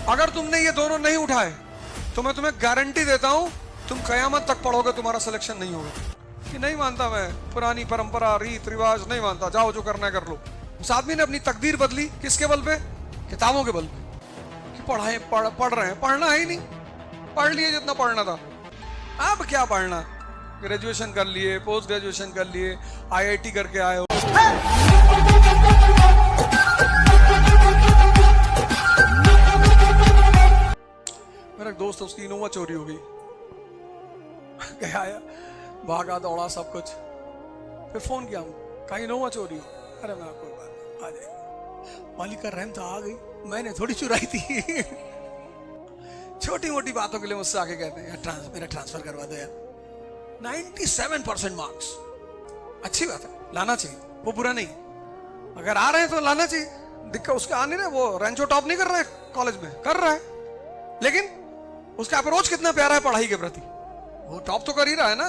अगर तुमने ये दोनों नहीं उठाए तो मैं तुम्हें गारंटी देता हूं तुम कयामत तक पढ़ोगे, तुम्हारा सिलेक्शन नहीं होगा। कि नहीं मानता, मैं पुरानी परंपरा रीत रिवाज नहीं मानता, जाओ जो करना है कर लो। उस आदमी ने अपनी तकदीर बदली किसके बल पे? किताबों के बल पे। कि पढ़ रहे हैं, पढ़ना है ही नहीं, पढ़ लिए जितना पढ़ना था, अब क्या पढ़ना। ग्रेजुएशन कर लिए, पोस्ट ग्रेजुएशन कर लिए, IIT करके आए हो। मेरा एक दोस्त, उसकी इनोवा चोरी हो गई। गया आया, भागा दौड़ा सब कुछ, फिर फोन किया, कहा इनोवा चोरी हो। अरे मैं कोई बात नहीं, आ जाएगी। मालिक का रहम था, आ गई, मैंने थोड़ी चुराई थी। छोटी मोटी बातों के लिए मुझसे आके कहते हैं यार मेरा ट्रांसफर करवा दो यार। 97% मार्क्स, अच्छी बात है, लाना चाहिए, वो बुरा नहीं। अगर आ रहे हैं तो लाना चाहिए। दिक्कत उसके आ नहीं रहे, वो रैंचो टॉप नहीं कर रहे कॉलेज में, कर रहा है, लेकिन उसका अप्रोच कितना प्यारा है पढ़ाई के प्रति। वो टॉप तो कर ही रहा है ना,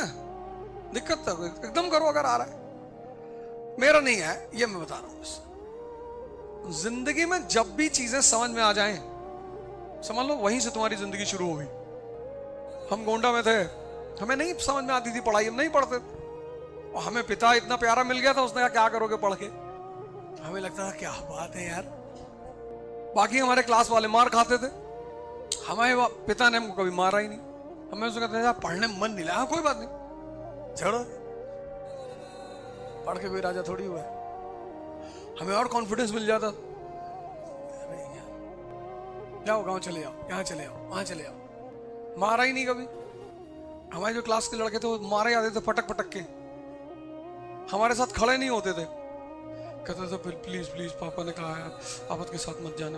दिक्कत तो एकदम करो अगर आ रहा है। मेरा नहीं है ये, मैं बता रहा हूं बस। जिंदगी में जब भी चीजें समझ में आ जाएं, समझ लो वहीं से तुम्हारी जिंदगी शुरू होगी। हम गोंडा में थे, हमें नहीं समझ में आती थी पढ़ाई, हम नहीं पढ़ते, और हमें पिता इतना प्यारा मिल गया था, उसने कहा क्या करोगे पढ़ के। हमें लगता था क्या बात है यार। बाकी हमारे क्लास वाले मार खाते थे, हमारे पिता ने हमको कभी मारा ही नहीं। हमें उसको कहते थे पढ़ने में मन नहीं लगा, कोई बात नहीं, छोड़ो, पढ़ के कोई राजा थोड़ी हुआ है। हमें और कॉन्फिडेंस मिल जाता, जाओ गांव चले जाओ, यहाँ चले जाओ, वहां चले जाओ। मारा ही नहीं कभी। हमारे जो क्लास के लड़के थे वो मारे जाते थे पटक पटक के, हमारे साथ खड़े नहीं होते थे। कहते थे प्लीज प्लीज, पापा ने कहा है आपत के साथ मत जाना,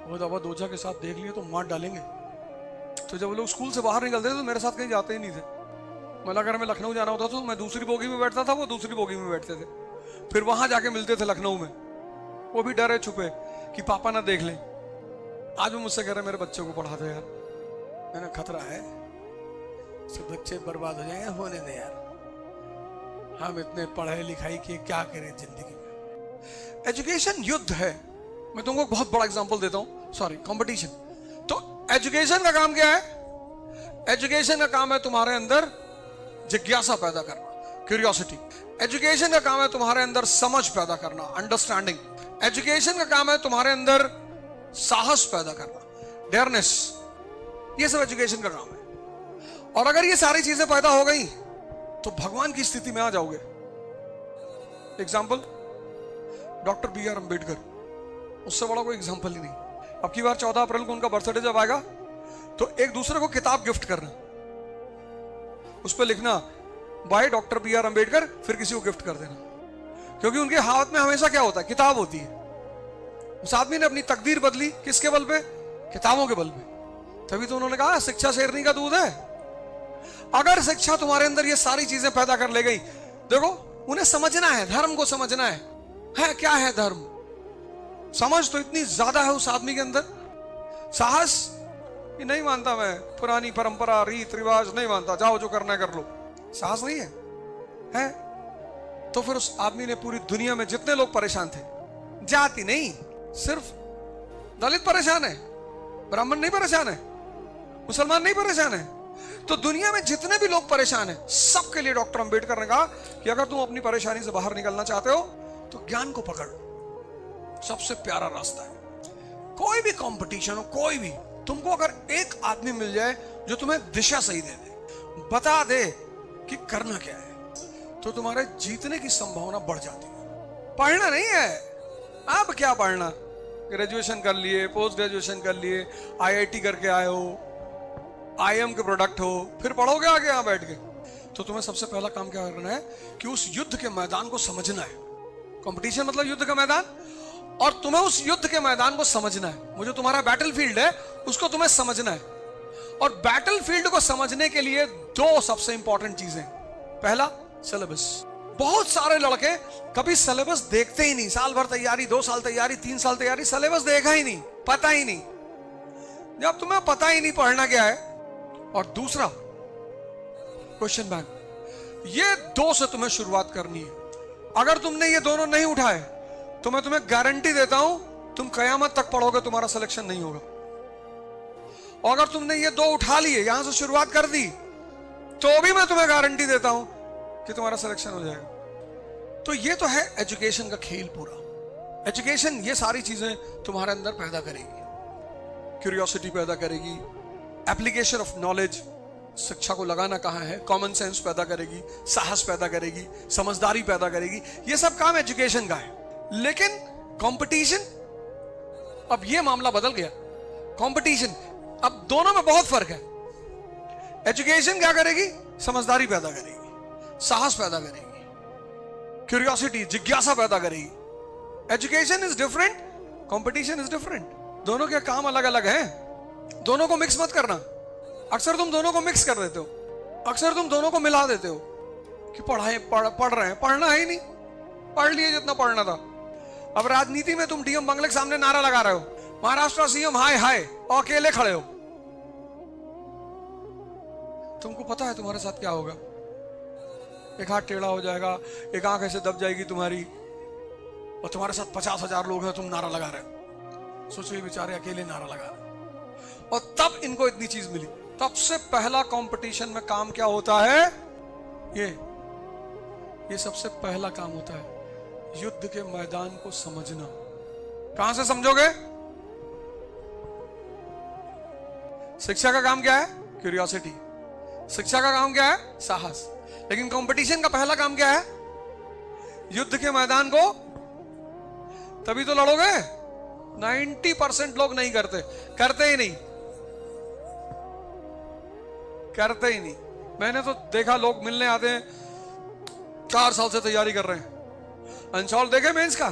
वो दबा दोजा के साथ देख लिए तो मार डालेंगे। तो जब वो लोग स्कूल से बाहर निकलते थे तो मेरे साथ कहीं जाते ही नहीं थे। मतलब अगर मैं लखनऊ जाना होता तो मैं दूसरी बोगी में बैठता था, वो दूसरी बोगी में बैठते थे, फिर वहां जाके मिलते थे लखनऊ में, वो भी डरे छुपे कि पापा ना देख लें। आज वो मुझसे कह रहे मेरे बच्चों को पढ़ा दो यार। मैंने खतरा है, सब बच्चे बर्बाद हो जाएंगे, होने दे यार, हम इतने पढ़ाई लिखाई किए, क्या करें जिंदगी में। एजुकेशन युद्ध है। मैं तुमको बहुत बड़ा एग्जांपल देता हूं, सॉरी कंपटीशन। तो एजुकेशन का काम क्या है? एजुकेशन का काम है तुम्हारे अंदर जिज्ञासा पैदा करना, क्यूरियोसिटी। एजुकेशन का काम है तुम्हारे अंदर समझ पैदा करना, अंडरस्टैंडिंग। एजुकेशन का काम है तुम्हारे अंदर साहस पैदा करना, डेयरनेस। ये सब एजुकेशन का काम है। और अगर ये सारी चीजें पैदा हो गई तो भगवान की स्थिति में आ जाओगे। एग्जाम्पल, डॉक्टर BR अम्बेडकर, उससे बड़ा कोई एग्जाम्पल ही नहीं। अब की बार 14 अप्रैल को उनका बर्थडे जब आएगा तो एक दूसरे को किताब गिफ्ट करना, उस पर लिखना बाय डॉक्टर BR अम्बेडकर, फिर किसी को गिफ्ट कर देना। क्योंकि उनके हाथ में हमेशा क्या होता है? किताब होती है। उस आदमी ने अपनी तकदीर बदली किसके बल पे? किताबों के बल पे। तभी तो उन्होंने कहा शिक्षा शेरनी का दूध है। अगर शिक्षा तुम्हारे अंदर ये सारी चीजें पैदा कर ले गई, देखो उन्हें समझना है, धर्म को समझना है क्या है धर्म। समझ तो इतनी ज्यादा है उस आदमी के अंदर। साहस, ये नहीं मानता, मैं पुरानी परंपरा रीत रिवाज नहीं मानता, जाओ जो करना है कर लो। साहस नहीं है? तो फिर उस आदमी ने पूरी दुनिया में जितने लोग परेशान थे, जाति नहीं, सिर्फ दलित परेशान है, ब्राह्मण नहीं परेशान है, मुसलमान नहीं परेशान है, तो दुनिया में जितने भी लोग परेशान हैं, सबके लिए डॉक्टर अंबेडकर ने कहा कि अगर तुम अपनी परेशानी से बाहर निकलना चाहते हो तो ज्ञान को पकड़ लो, सबसे प्यारा रास्ता है। कोई भी कंपटीशन हो, कोई भी, तुमको अगर एक आदमी मिल जाए जो तुम्हें दिशा सही दे दे, बता दे कि करना क्या है, तो तुम्हारे जीतने की संभावना बढ़ जाती है। पढ़ना नहीं है, अब क्या पढ़ना। ग्रेजुएशन कर लिए, पोस्ट ग्रेजुएशन कर लिए, IIT करके आए हो, IIM के प्रोडक्ट हो, फिर पढ़ोगे आगे यहां बैठ के। तो तुम्हें सबसे पहला काम क्या करना है कि उस युद्ध के मैदान को समझना है। कंपटीशन मतलब युद्ध का मैदान, और तुम्हें उस युद्ध के मैदान को समझना है। वो जो तुम्हारा बैटलफील्ड है उसको तुम्हें समझना है। और बैटलफील्ड को समझने के लिए दो सबसे इंपॉर्टेंट चीजें। पहला, सिलेबस। बहुत सारे लड़के कभी सिलेबस देखते ही नहीं, साल भर तैयारी, 2 साल तैयारी, 3 साल तैयारी, सिलेबस देखा ही नहीं, पता ही नहीं। जब तुम्हें पता ही नहीं पढ़ना क्या है। और दूसरा, क्वेश्चन बैंक। ये दो से तुम्हें शुरुआत करनी है। अगर तुमने ये दोनों नहीं उठाए तो मैं तुम्हें गारंटी देता हूं तुम कयामत तक पढ़ोगे, तुम्हारा सिलेक्शन नहीं होगा। और अगर तुमने ये 2 उठा लिए, यहां से शुरुआत कर दी, तो भी मैं तुम्हें गारंटी देता हूं कि तुम्हारा सिलेक्शन हो जाएगा। तो ये तो है एजुकेशन का खेल पूरा। एजुकेशन ये सारी चीजें तुम्हारे अंदर पैदा करेगी, क्यूरियोसिटी पैदा करेगी, एप्लीकेशन ऑफ नॉलेज, शिक्षा को लगाना कहाँ है, कॉमन सेंस पैदा करेगी, साहस पैदा करेगी, समझदारी पैदा करेगी। ये सब काम एजुकेशन का है। लेकिन कंपटीशन, अब ये मामला बदल गया। कंपटीशन, अब दोनों में बहुत फर्क है। एजुकेशन क्या करेगी? समझदारी पैदा करेगी, साहस पैदा करेगी, क्यूरियोसिटी, जिज्ञासा पैदा करेगी। Education is different, competition is different. दोनों के काम अलग अलग हैं। दोनों को मिक्स मत करना। अक्सर तुम दोनों को मिक्स कर देते हो, अक्सर तुम दोनों को मिला देते हो कि पढ़ रहे हैं। पढ़ना है ही नहीं, पढ़ लिए जितना पढ़ना था। अब राजनीति में तुम डीएम बंगले के सामने नारा लगा रहे हो, महाराष्ट्र सीएम हाय हाय, और अकेले खड़े हो। तुमको पता है तुम्हारे साथ क्या होगा? एक हाथ टेढ़ा हो जाएगा, एक आंख ऐसे दब जाएगी तुम्हारी, और तुम्हारे साथ 50,000 लोग हैं, तुम नारा लगा रहे हो। सोचो ये बेचारे अकेले नारा लगा रहे। और तब इनको इतनी चीज मिली। तब से पहला कंपटीशन में काम क्या होता है? ये सबसे पहला काम होता है, युद्ध के मैदान को समझना। कहां से समझोगे? शिक्षा का काम क्या है? क्यूरियोसिटी। शिक्षा का काम क्या है? साहस। लेकिन कंपटीशन का पहला काम क्या है? युद्ध के मैदान को, तभी तो लड़ोगे। 90% लोग नहीं करते, करते ही नहीं, करते ही नहीं। मैंने तो देखा लोग मिलने आते हैं, 4 साल से तैयारी कर रहे हैं। अंशौल देखे मेंस का?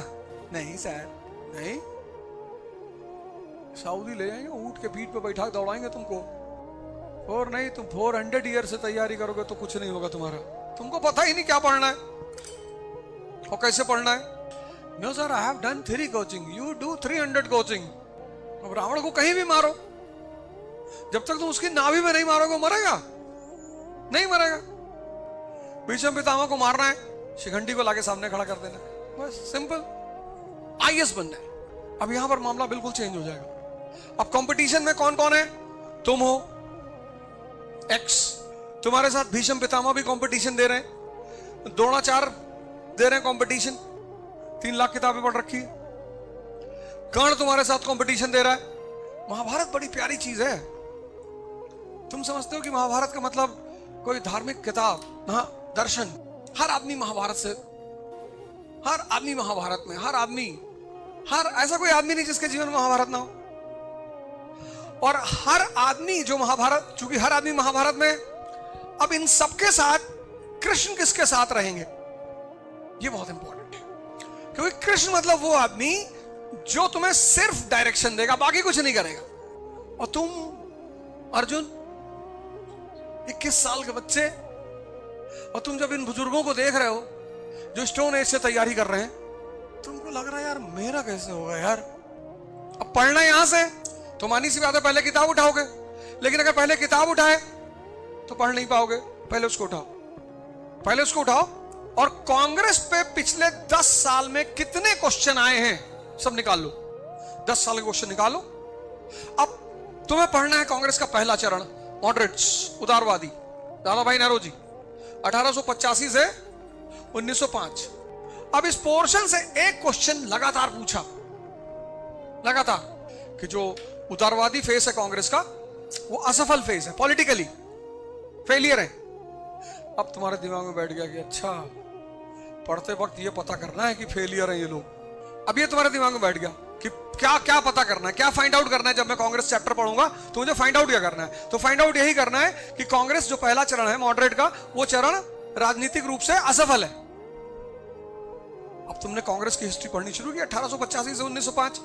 नहीं सर, नहीं। सऊदी ले जाएंगे, ऊंट के पीठ पे बैठा दौड़ाएंगे तुमको। और नहीं, तुम 400 ईयर से तैयारी करोगे तो कुछ नहीं होगा तुम्हारा। तुमको पता ही नहीं क्या पढ़ना है और कैसे पढ़ना है। No sir, I have done 3 coaching, you do 300 coaching. अब रावण को कहीं भी मारो, जब तक तुम उसकी नाभि में नहीं मारोगे मरेगा नहीं? मरेगा। भीष्म पितामह को मारना है, शिखंडी को लाके सामने खड़ा कर देना, बस सिंपल। आईएएस बनना है। अब यहां पर मामला बिल्कुल चेंज हो जाएगा। अब कंपटीशन में कौन कौन है? तुम हो एक्स, तुम्हारे साथ भीष्म पितामह भी कंपटीशन दे रहे हैं, द्रोणाचार्य दे रहे हैं कंपटीशन, 3 लाख किताबें पढ़ रखी है। कर्ण तुम्हारे साथ कंपटीशन दे रहा है। महाभारत बड़ी प्यारी चीज है। तुम समझते हो कि महाभारत का मतलब कोई धार्मिक किताब? हाँ, दर्शन। हर आदमी महाभारत से, हर आदमी महाभारत में, हर आदमी, हर ऐसा कोई आदमी नहीं जिसके जीवन में महाभारत ना हो। और हर आदमी जो महाभारत, चूंकि हर आदमी महाभारत में, अब इन सबके साथ कृष्ण किसके साथ रहेंगे? ये बहुत इंपॉर्टेंट है, क्योंकि कृष्ण मतलब वो आदमी जो तुम्हें सिर्फ डायरेक्शन देगा, बाकी कुछ नहीं करेगा। और तुम अर्जुन 21 साल के बच्चे, और तुम जब इन बुजुर्गों को देख रहे हो जो स्टोन एज से तैयारी कर रहे हैं, तुमको लग रहा है यार मेरा कैसे होगा यार। अब पढ़ना यहां से तो मानी सी बात है, पहले किताब उठाओगे। लेकिन अगर पहले किताब उठाए तो पढ़ नहीं पाओगे। पहले उसको उठाओ, पहले उसको उठाओ। और कांग्रेस पे पिछले 10 साल में कितने क्वेश्चन आए हैं सब निकाल लो। 10 साल के क्वेश्चन निकालो। अब तुम्हें पढ़ना है कांग्रेस का पहला चरण, मॉडरेट्स, उदारवादी, लाला भाई नेहरू जी, 1885 से 1905। अब इस पोर्शन से एक क्वेश्चन लगातार पूछा, लगातार, कि जो उदारवादी फेस है कांग्रेस का, वो असफल फेस है, पॉलिटिकली फेलियर है। अब तुम्हारे दिमाग में बैठ गया कि अच्छा, पढ़ते वक्त ये पता करना है कि फेलियर है ये लोग। अब ये तुम्हारे दिमाग में बैठ गया कि क्या क्या पता करना है, क्या फाइंड आउट करना है। जब मैं कांग्रेस चैप्टर पढ़ूंगा तो मुझे फाइंड आउट क्या करना है? तो फाइंड आउट यही करना है कि कांग्रेस जो पहला चरण है मॉडरेट का, वो चरण राजनीतिक रूप से असफल है। अब तुमने कांग्रेस की हिस्ट्री पढ़नी शुरू की 1885 से 1905।